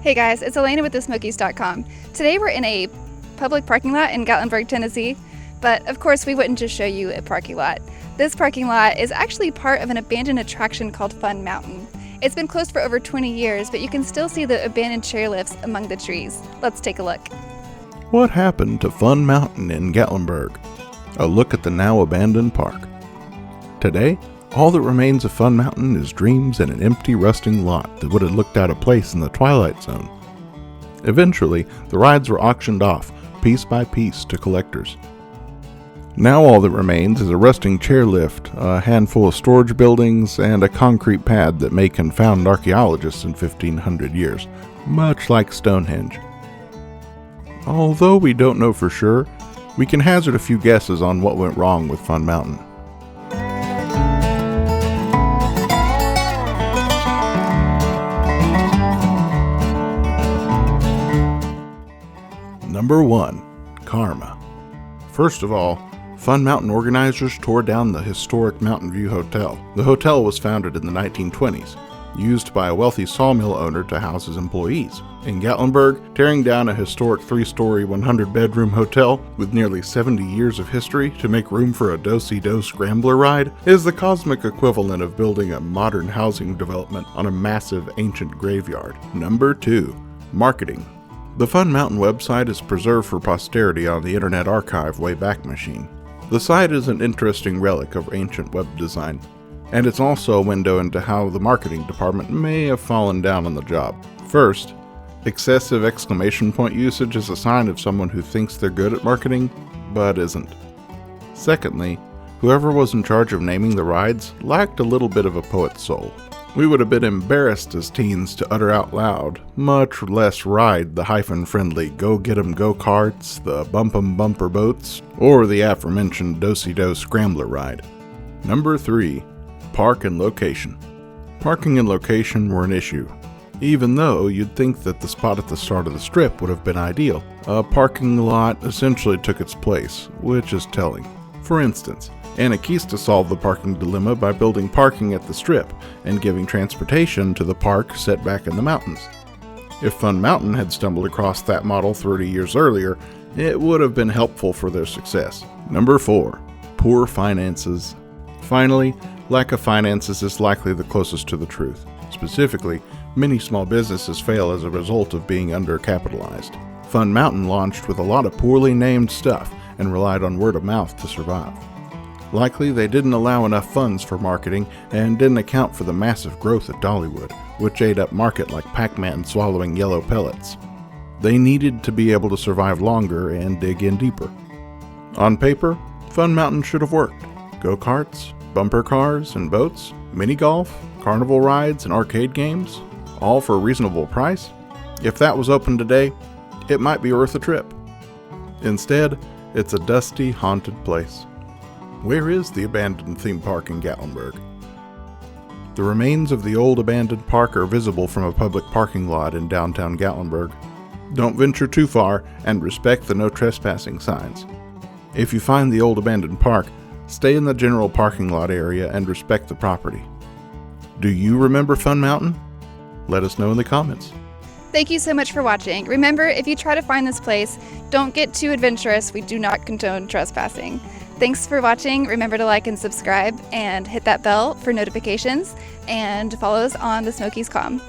Hey guys, it's Elena with thesmokies.com. Today we're in a public parking lot in Gatlinburg, Tennessee, but of course we wouldn't just show you a parking lot. This parking lot is actually part of an abandoned attraction called Fun Mountain. It's been closed for over 20 years, but you can still see the abandoned chairlifts among the trees. Let's take a look. What happened to Fun Mountain in Gatlinburg? A look at the now abandoned park. Today, all that remains of Fun Mountain is dreams and an empty, rusting lot that would have looked out of place in the Twilight Zone. Eventually, the rides were auctioned off, piece by piece, to collectors. Now all that remains is a rusting chairlift, a handful of storage buildings, and a concrete pad that may confound archaeologists in 1500 years, much like Stonehenge. Although we don't know for sure, we can hazard a few guesses on what went wrong with Fun Mountain. Number 1. Karma. First of all, Fun Mountain organizers tore down the historic Mountain View Hotel. The hotel was founded in the 1920s, used by a wealthy sawmill owner to house his employees. In Gatlinburg, tearing down a historic 3-story, 100-bedroom hotel with nearly 70 years of history to make room for a do-si-do scrambler ride is the cosmic equivalent of building a modern housing development on a massive ancient graveyard. Number 2. Marketing. The Fun Mountain website is preserved for posterity on the Internet Archive Wayback Machine. The site is an interesting relic of ancient web design, and it's also a window into how the marketing department may have fallen down on the job. First, excessive exclamation point usage is a sign of someone who thinks they're good at marketing, but isn't. Secondly, whoever was in charge of naming the rides lacked a little bit of a poet's soul. We would have been embarrassed as teens to utter out loud, much less ride the hyphen-friendly go-get-'em go-karts, the bump-'em bumper boats, or the aforementioned do-si-do scrambler ride. Number 3. Park and location. Parking and location were an issue, even though you'd think that the spot at the start of the strip would have been ideal. A parking lot essentially took its place, which is telling. For instance, Anakista solved the parking dilemma by building parking at the strip and giving transportation to the park set back in the mountains. If Fun Mountain had stumbled across that model 30 years earlier, it would have been helpful for their success. Number 4. Poor finances. Finally, lack of finances is likely the closest to the truth. Specifically, many small businesses fail as a result of being undercapitalized. Fun Mountain launched with a lot of poorly named stuff and relied on word of mouth to survive. Likely, they didn't allow enough funds for marketing and didn't account for the massive growth at Dollywood, which ate up market like Pac-Man swallowing yellow pellets. They needed to be able to survive longer and dig in deeper. On paper, Fun Mountain should have worked. Go-karts, bumper cars and boats, mini-golf, carnival rides, and arcade games, all for a reasonable price. If that was open today, it might be worth a trip. Instead, it's a dusty, haunted place. Where is the abandoned theme park in Gatlinburg? The remains of the old abandoned park are visible from a public parking lot in downtown Gatlinburg. Don't venture too far and respect the no trespassing signs. If you find the old abandoned park, stay in the general parking lot area and respect the property. Do you remember Fun Mountain? Let us know in the comments. Thank you so much for watching. Remember, if you try to find this place, don't get too adventurous. We do not condone trespassing. Thanks for watching. Remember to like and subscribe and hit that bell for notifications and follow us on thesmokies.com.